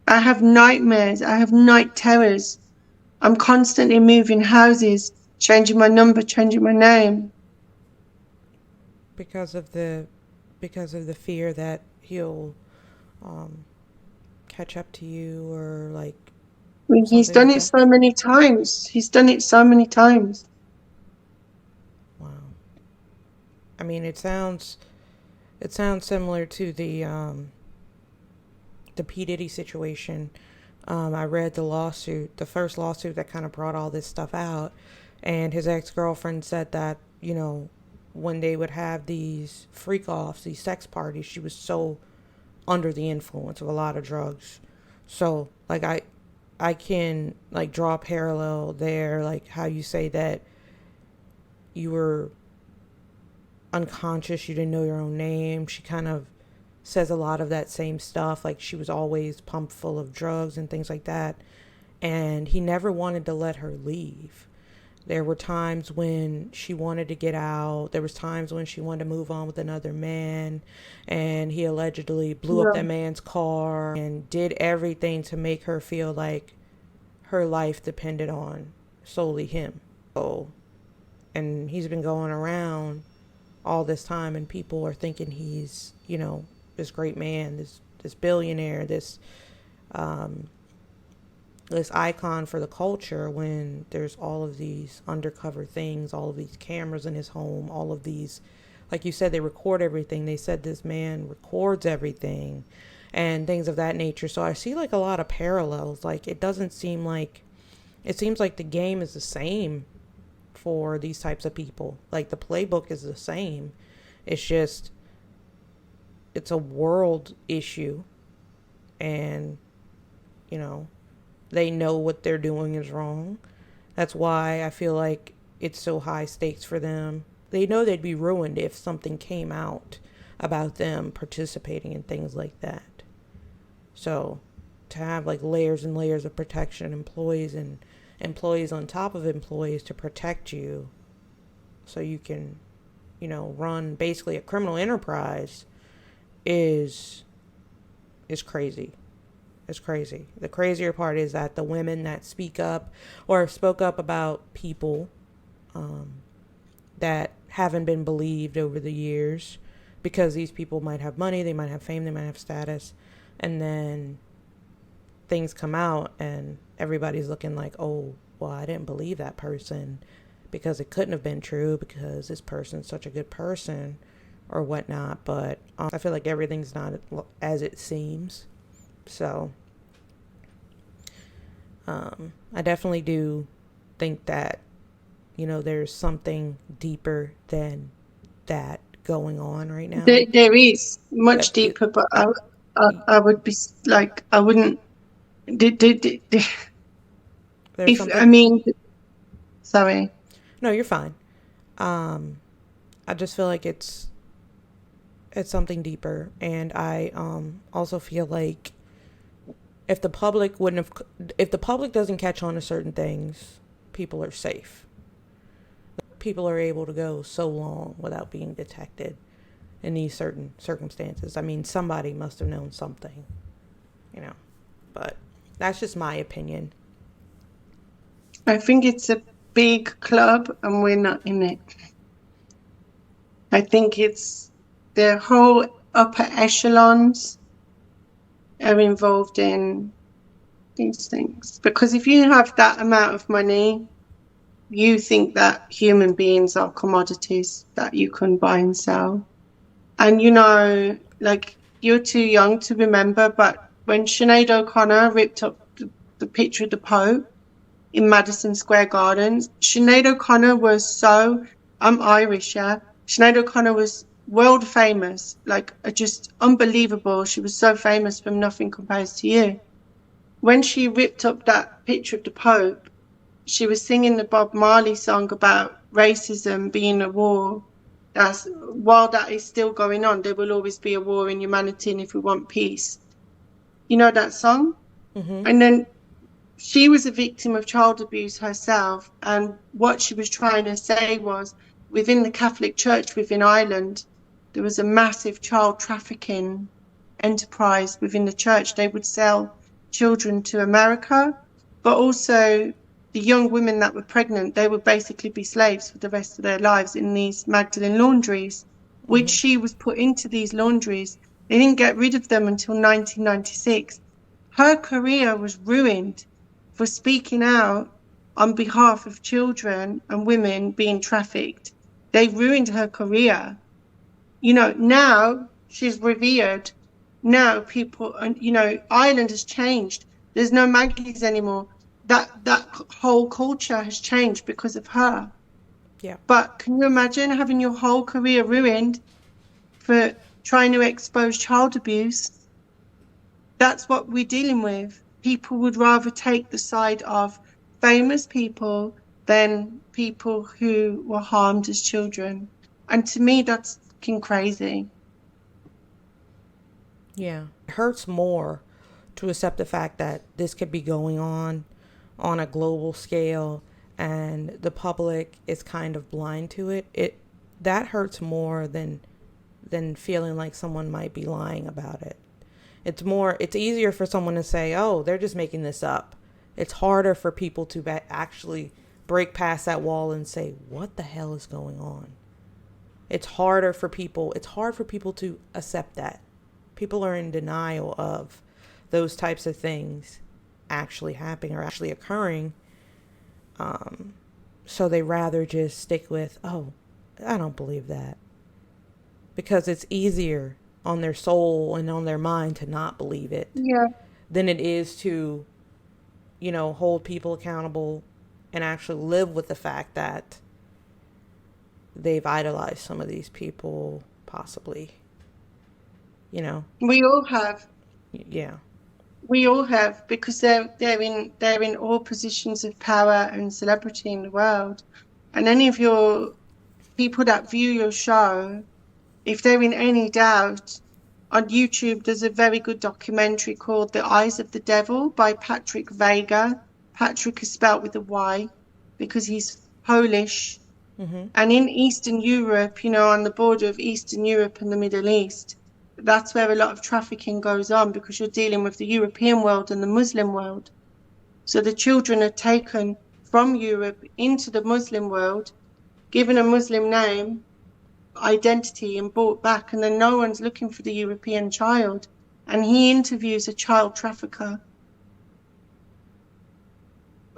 I have nightmares. I have night terrors. I'm constantly moving houses, changing my number, changing my name. Because of the fear that he'll um, catch up to you or like I mean, he's something done like it that. so many times. He's done it so many times. Wow. I mean, it sounds similar to the P Diddy situation. I read the lawsuit, the first lawsuit that kind of brought all this stuff out, and his ex girlfriend said that when they would have these freak offs, these sex parties, she was so under the influence of a lot of drugs. So like I can like draw a parallel there, like how you say that you were unconscious, you didn't know your own name. She kind of says a lot of that same stuff, like she was always pumped full of drugs and things like that. And he never wanted to let her leave. There were times when she wanted to get out. There was times when she wanted to move on with another man, and he allegedly blew up that Yeah. man's car and did everything to make her feel like her life depended on solely him. So, and he's been going around all this time, and people are thinking he's, this great man, this billionaire, um, this icon for the culture, when there's all of these undercover things, all of these cameras in his home, all of these, like you said, they record everything. They said this man records everything and things of that nature. So I see like a lot of parallels. Like it seems like the game is the same for these types of people. Like the playbook is the same. It's just, it's a world issue, and, you know, they know what they're doing is wrong. That's why I feel like it's so high stakes for them. They know they'd be ruined if something came out about them participating in things like that. So to have like layers and layers of protection, employees and employees on top of employees to protect you so you can, run basically a criminal enterprise is crazy. It's crazy. The crazier part is that the women that speak up or spoke up about people that haven't been believed over the years, because these people might have money, they might have fame, they might have status, and then things come out and everybody's looking like, oh, well, I didn't believe that person because it couldn't have been true because this person's such a good person or whatnot. But I feel like everything's not as it seems. So I definitely do think that, there's something deeper than that going on right now. There is much That you, deeper, but I would be like, I wouldn't. there's If I something. mean, sorry. No, you're fine. I just feel like it's something deeper, and I also feel like if the public doesn't catch on to certain things, people are safe. People are able to go so long without being detected in these certain circumstances. I mean, somebody must have known something, you know. But that's just my opinion. I think it's a big club and we're not in it. I think it's the whole upper echelons are involved in these things. Because if you have that amount of money, you think that human beings are commodities that you can buy and sell. And like, you're too young to remember, but when Sinead O'Connor ripped up the picture of the Pope in Madison Square Gardens, Sinead O'Connor was I'm Irish, yeah. Sinead O'Connor was world famous, like just unbelievable. She was so famous from Nothing Compares to You. When she ripped up that picture of the Pope, she was singing the Bob Marley song about racism being a war. That's while that is still going on, there will always be a war in humanity, and if we want peace, you know that song. Mm-hmm. And then she was a victim of child abuse herself, and what she was trying to say was, within the Catholic Church within Ireland, there was a massive child trafficking enterprise within the church. They would sell children to America, but also the young women that were pregnant, they would basically be slaves for the rest of their lives in these Magdalene laundries, which Mm-hmm. she was put into these laundries. They didn't get rid of them until 1996. Her career was ruined for speaking out on behalf of children and women being trafficked. They ruined her career. Now she's revered. Now people, and Ireland has changed. There's no Maggies anymore. That whole culture has changed because of her. Yeah. But can you imagine having your whole career ruined for trying to expose child abuse? That's what we're dealing with. People would rather take the side of famous people than people who were harmed as children. And to me, that's fucking crazy. Yeah. It hurts more to accept the fact that this could be going on a global scale and the public is kind of blind to it. That hurts more than feeling like someone might be lying about it. It's easier for someone to say, "Oh, they're just making this up." It's harder for people to actually break past that wall and say, "What the hell is going on?" It's hard for people to accept that. People are in denial of those types of things actually happening or actually occurring. So they rather just stick with, "Oh, I don't believe that." Because it's easier on their soul and on their mind to not believe it Yeah. than it is to, hold people accountable and actually live with the fact that they've idolized some of these people, possibly. You know, We all have. yeah, We all have, because they're in all positions of power and celebrity in the world. And any of your people that view your show, if they're in any doubt, on YouTube, there's a very good documentary called The Eyes of the Devil by Patrick Vega. Patrick is spelt with a Y because he's Polish. mm-hmm. And in Eastern Europe, on the border of Eastern Europe and the Middle East, that's where a lot of trafficking goes on, because you're dealing with the European world and the Muslim world. So the children are taken from Europe into the Muslim world, given a Muslim name, identity, and brought back. And then no one's looking for the European child. And he interviews a child trafficker.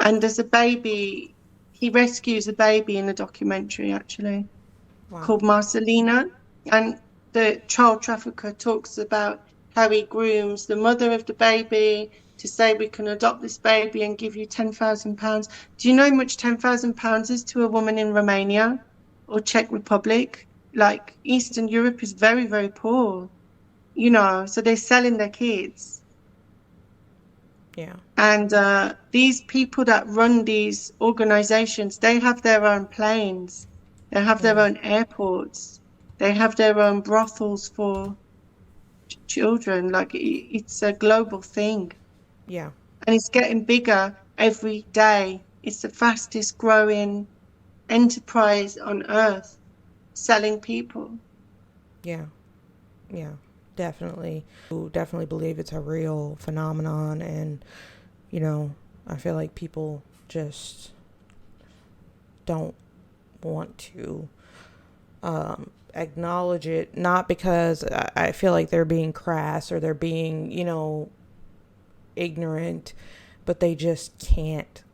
And there's a baby, he rescues a baby in the documentary, actually, Wow. called Marcelina. And the child trafficker talks about how he grooms the mother of the baby to say, "We can adopt this baby and give you £10,000. Do you know how much £10,000 is to a woman in Romania or Czech Republic? Like, Eastern Europe is very, very poor, so they're selling their kids. Yeah. And these people that run these organizations, they have their own planes, they have their own airports, they have their own brothels for children. Like, it's a global thing. Yeah. And it's getting bigger every day. It's the fastest growing enterprise on earth, selling people. Yeah. Yeah. Definitely. Definitely believe it's a real phenomenon. And, I feel like people just don't want to acknowledge it. Not because I feel like they're being crass or they're being, ignorant, but they just can't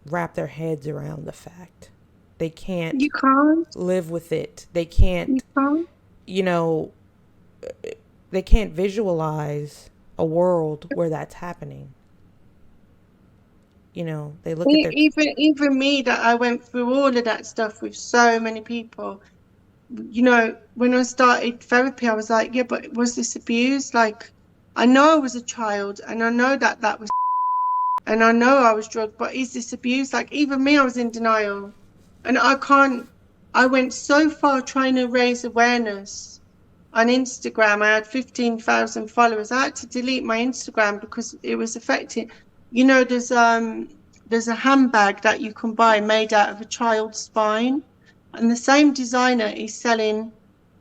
wrap their heads around the fact. They can't You can't. live with it. They You can't, can't. they can't visualize a world where that's happening. They look at their... Even me, that I went through all of that stuff with so many people. When I started therapy, I was like, yeah, but was this abuse? Like, I know I was a child, and I know that was, and I know I was drugged, but is this abuse? Like, even me, I was in denial. And I can't, I went so far trying to raise awareness on Instagram. I had 15,000 followers. I had to delete my Instagram because it was affecting. You know, there's a handbag that you can buy made out of a child's spine, and the same designer is selling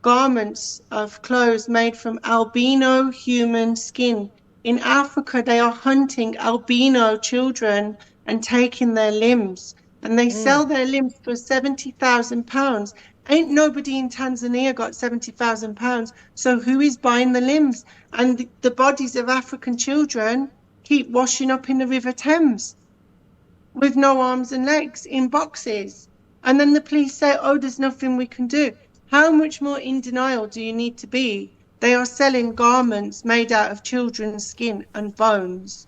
garments of clothes made from albino human skin. In Africa, they are hunting albino children and taking their limbs, and they Mm. sell their limbs for £70,000. Ain't nobody in Tanzania got £70,000. So who is buying the limbs? And the bodies of African children keep washing up in the River Thames with no arms and legs in boxes. And then the police say, oh, there's nothing we can do. How much more in denial do you need to be? They are selling garments made out of children's skin and bones.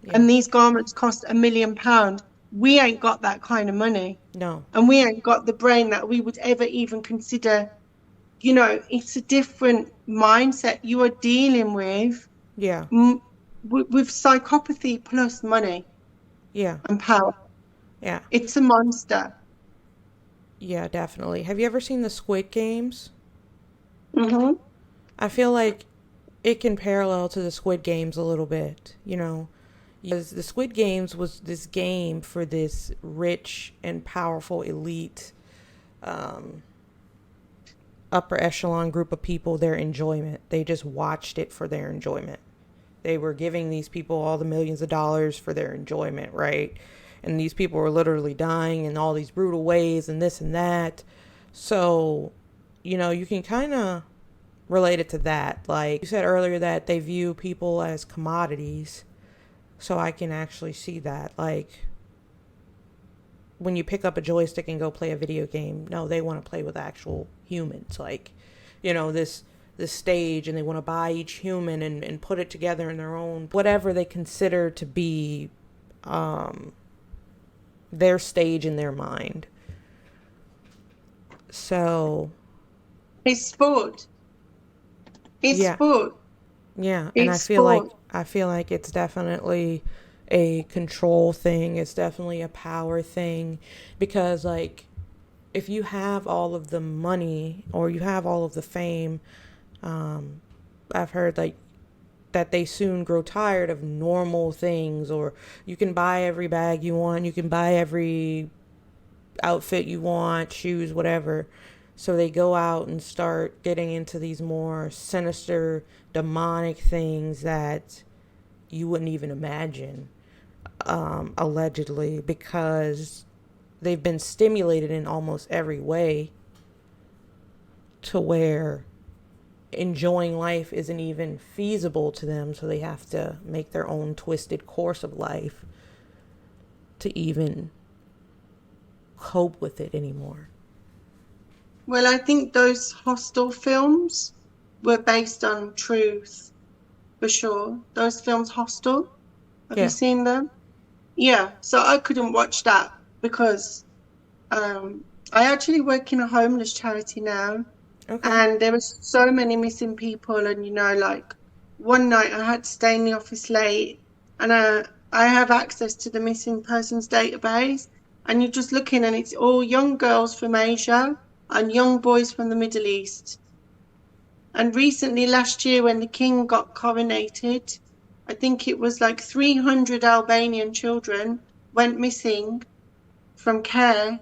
Yeah. And these garments cost £1 million. We ain't got that kind of money. No. And we ain't got the brain that we would ever even consider. You know, it's a different mindset you are dealing with, Yeah. with psychopathy plus money Yeah. and power. Yeah. It's a monster. Yeah, definitely. Have you ever seen the Squid Games? Hmm. I feel like it can parallel to the Squid Games a little bit, you know. Because the Squid Games was this game for this rich and powerful elite um, upper echelon group of people, their enjoyment. They just watched it for their enjoyment. They were giving these people all the millions of dollars for their enjoyment, right? And these people were literally dying in all these brutal ways and this and that. So, you know, you can kind of relate it to that. Like you said earlier, that they view people as commodities. So I can actually see that. Like when you pick up a joystick and go play a video game, no, they want to play with actual humans. Like, you know, this stage, and they want to buy each human and put it together in their own, whatever they consider to be their stage in their mind. So It's sport. It's yeah, sport. yeah, and It's sport. I feel like it's definitely a control thing. It's definitely a power thing, because like if you have all of the money or you have all of the fame, I've heard like that they soon grow tired of normal things, or you can buy every bag you want, you can buy every outfit you want, shoes, whatever. So they go out and start getting into these more sinister, demonic things that you wouldn't even imagine, allegedly, because they've been stimulated in almost every way to where enjoying life isn't even feasible to them. So they have to make their own twisted course of life to even cope with it anymore. Well, I think those Hostel films were based on truth, for sure. Those films, Hostel, have you Yeah. seen them? Yeah, so I couldn't watch that because I actually work in a homeless charity now, Okay. and there were so many missing people. And, you know, like one night I had to stay in the office late, and I have access to the missing persons database, and you're just looking, and it's all young girls from Asia and young boys from the Middle East. And recently, last year, when the king got coronated, I think it was like 300 Albanian children went missing from care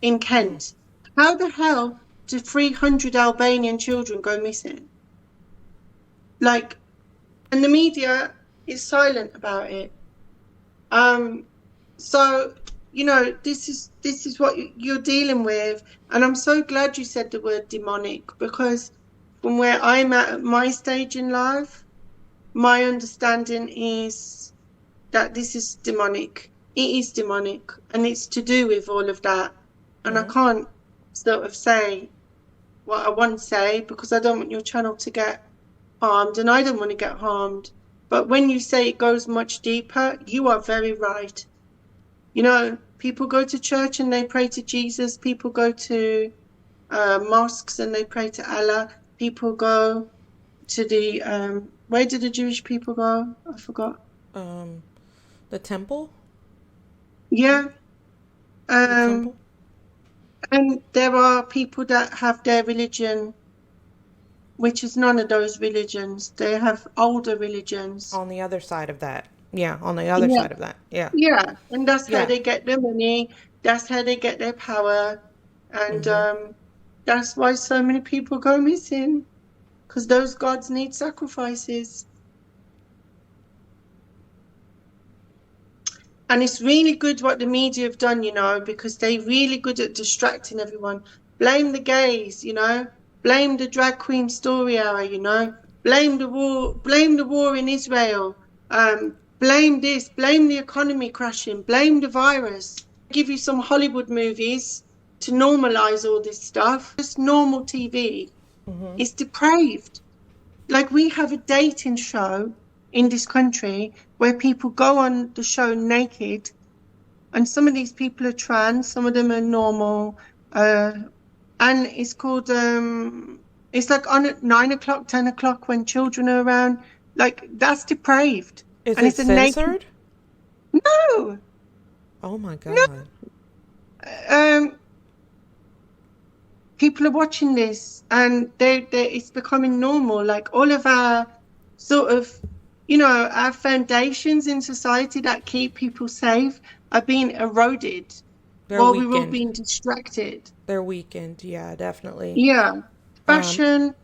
in Mm. Kent. How the hell do 300 Albanian children go missing? Like, and the media is silent about it. So, you know, this is what you're dealing with, and I'm so glad you said the word demonic, because from where I'm at my stage in life, my understanding is that this is demonic. It is demonic, and it's to do with all of that. And I Mm-hmm. can't sort of say what I want to say because I don't want your channel to get harmed, and I don't want to get harmed. But when you say it goes much deeper, you are very right. You know, people go to church and they pray to Jesus. People go to mosques and they pray to Allah. People go to the where did the Jewish people go? I forgot. Um, The temple? Yeah. The temple? Um, and there are people that have their religion, which is none of those religions. They have older religions. On the other side of that. Yeah, on the other Yeah. side of that. Yeah. Yeah. And that's how Yeah. they get their money. That's how they get their power. And Mm-hmm. that's why so many people go missing, because those gods need sacrifices. And it's really good what the media have done, because they're really good at distracting everyone. Blame the gays, blame the drag queen story hour, blame the war in Israel, blame this, blame the economy crashing, blame the virus. Give you some Hollywood movies to normalize all this stuff. Just normal TV. Mm-hmm. It's depraved. Like, we have a dating show in this country where people go on the show naked, and some of these people are trans, some of them are normal, and it's called it's like on at 9 o'clock, 10 o'clock when children are around. Like, that's depraved. Is And it it's a naked. censored? No. Oh my No. God. People are watching this, and it's becoming normal. Like, all of our sort of, our foundations in society that keep people safe are being eroded They're while we're all weakened. being distracted. They're weakened. Yeah, definitely. Yeah. Um, Fashion,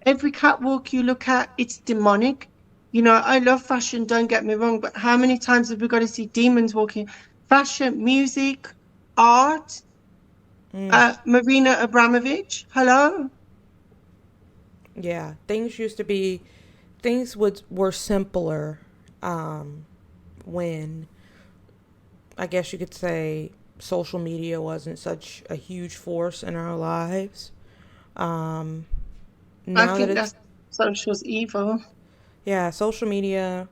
every catwalk you look at, it's demonic. I love fashion, don't get me wrong, but how many times have we got to see demons walking? Fashion, music, art, mm, Marina Abramovich, hello? yeah, things were simpler when I guess you could say social media wasn't such a huge force in our lives. Um, I now that think it's, that's social's evil. yeah, social media,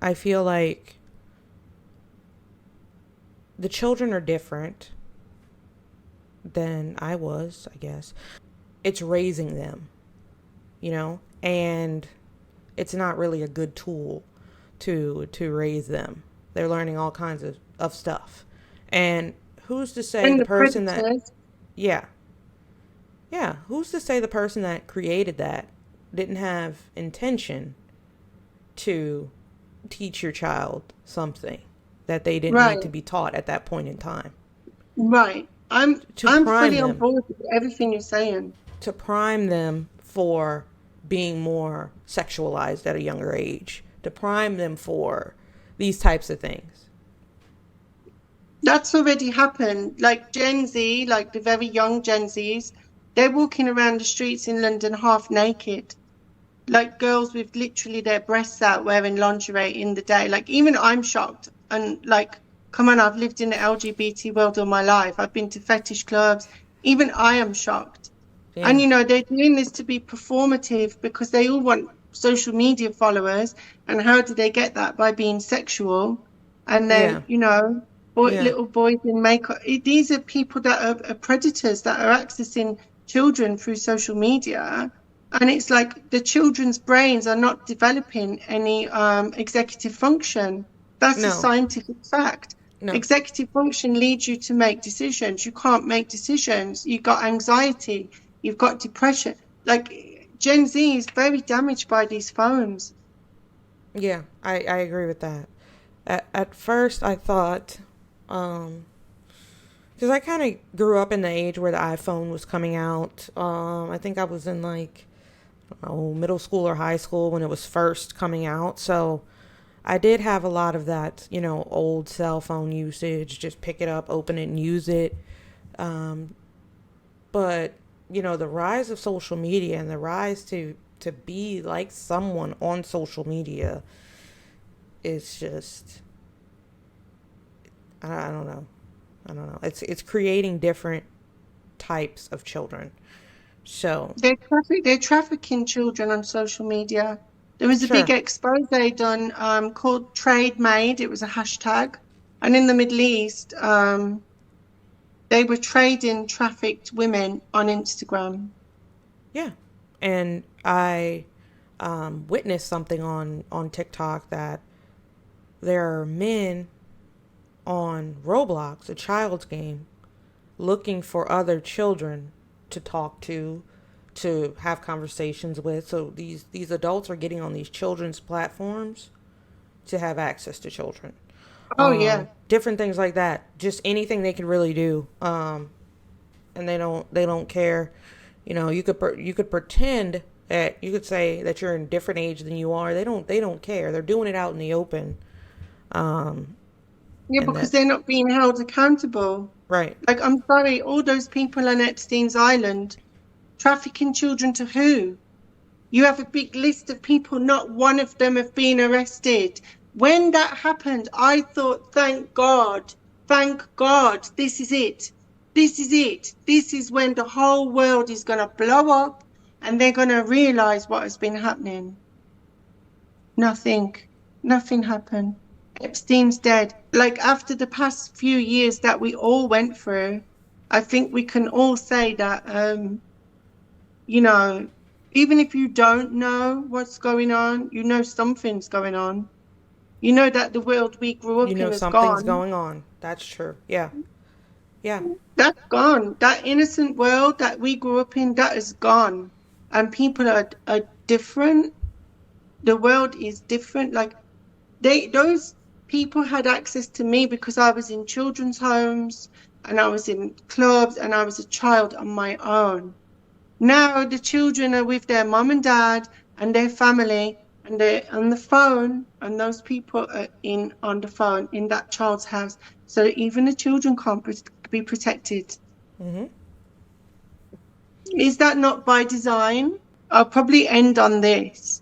I feel like the children are different than I was, I guess. It's raising them, and it's not really a good tool to raise them. They're learning all kinds of stuff. And who's to say And the the person that predators, yeah. Yeah, who's to say the person that created that didn't have intention to teach your child something that they didn't need right, to be taught at that point in time? right. I'm To I'm prime fully on them, board with everything you're saying. to prime them for being more sexualized at a younger age, to prime them for these types of things. That's already happened. Like Gen Z, like the very young Gen Zs, they're walking around the streets in London half naked. Like girls with literally their breasts out wearing lingerie in the day. Like, even I'm shocked. And like, come on, I've lived in the LGBT world all my life. I've been to fetish clubs. Even I am shocked. And Yeah. they're doing this to be performative because they all want social media followers. And how do they get that? By being sexual. And Yeah. then, Yeah. little boys in makeup. These are people that are predators that are accessing children through social media. And it's like the children's brains are not developing any executive function. That's a No. scientific fact. No. Executive function leads you to make decisions. You can't make decisions. You've got anxiety. You've got depression. Like, Gen Z is very damaged by these phones. Yeah, I agree with that. At first, I thought, because I kind of grew up in the age where the iPhone was coming out. I think I was in like, I don't know, middle school or high school when it was first coming out. So I did have a lot of that, old cell phone usage. Just pick it up, open it, and use it. But the rise of social media and the rise to be like someone on social media is just, I don't know. I don't know. It's creating different types of children. So They're trafficking children on social media. There was a big sure, expose done called Trade Made. It was a hashtag. And in the Middle East, they were trading trafficked women on Instagram. yeah. And I witnessed something on TikTok that there are men on Roblox, a child's game, looking for other children to talk to have conversations with. So these adults are getting on these children's platforms to have access to children. Oh yeah. Different things like that. Just anything they can really do. And they don't care. You know, you could pretend that you could say that you're in a different age than you are. They don't care. They're doing it out in the open. Yeah, And because that they're not being held accountable. right. Like, I'm sorry, all those people on Epstein's Island, trafficking children to who? You have a big list of people, not one of them have been arrested. When that happened, I thought, thank God, this is it. This is it. This is when the whole world is going to blow up and they're going to realize what has been happening. Nothing. Nothing happened. Epstein's dead. Like, after the past few years that we all went through, I think we can all say that, you know, even if you don't know what's going on, you know something's going on. You know that the world we grew You up in know is something's gone. going on. That's true. Yeah. Yeah. That's gone. That innocent world that we grew up in, that is gone. And people are different. The world is different. Like, those people had access to me because I was in children's homes and I was in clubs and I was a child on my own. Now the children are with their mom and dad and their family, and they're on the phone, and those people are on the phone in that child's house, so that even the children can't be protected. Mhm. Is that not by design? I'll probably end on this.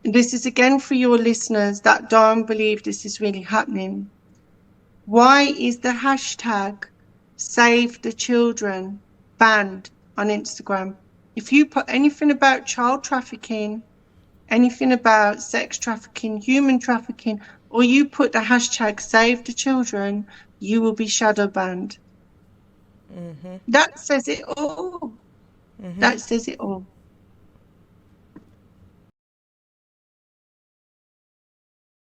This is again for your listeners that don't believe this is really happening. Why is the hashtag Save the Children banned on Instagram? If you put anything about child trafficking, anything about sex trafficking, human trafficking, or you put the hashtag Save the Children, you will be shadow banned. Mhm. That says it all. Mhm. That says it all.